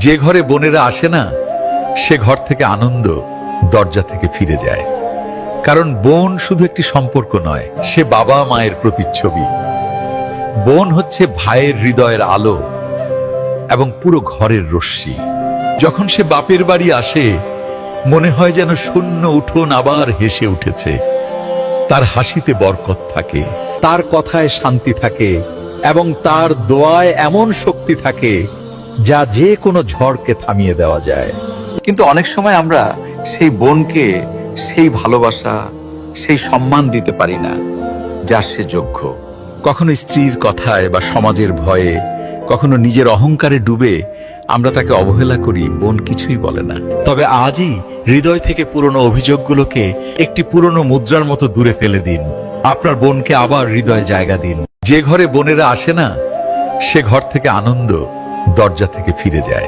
যে ঘরে বোনেরা আসে না, সে ঘর থেকে আনন্দ দরজা থেকে ফিরে যায়। কারণ বোন শুধু একটি সম্পর্ক নয়, সে বাবা মায়ের প্রতিচ্ছবি। বোন হচ্ছে ভাইয়ের হৃদয়ের আলো এবং পুরো ঘরের রশ্মি। যখন সে বাপের বাড়ি আসে, মনে হয় যেন শূন্য উঠোন আবার হেসে উঠেছে। তার হাসিতে বরকত থাকে, তার কথায় শান্তি থাকে এবং তার দোয়ায় এমন শক্তি থাকে যা যে কোনো ঝড়কে থামিয়ে দেওয়া যায়। কিন্তু অনেক সময় আমরা সেই বোনকে সেই ভালোবাসা, সেই সম্মান দিতে পারি না যার সে যোগ্য। কখনো স্ত্রীর কথায় বা সমাজের ভয়ে, কখনো নিজের অহংকারে ডুবে আমরা তাকে অবহেলা করি, বোন কিছুই বলে না। তবে আজই হৃদয় থেকে পুরনো অভিযোগগুলোকে একটি পুরনো মুদ্রার মতো দূরে ফেলে দিন। আপনার বোনকে আবার হৃদয়ে জায়গা দিন। যে ঘরে বোনেরা আসে না, সে ঘর থেকে আনন্দ দরজা থেকে ফিরে যায়।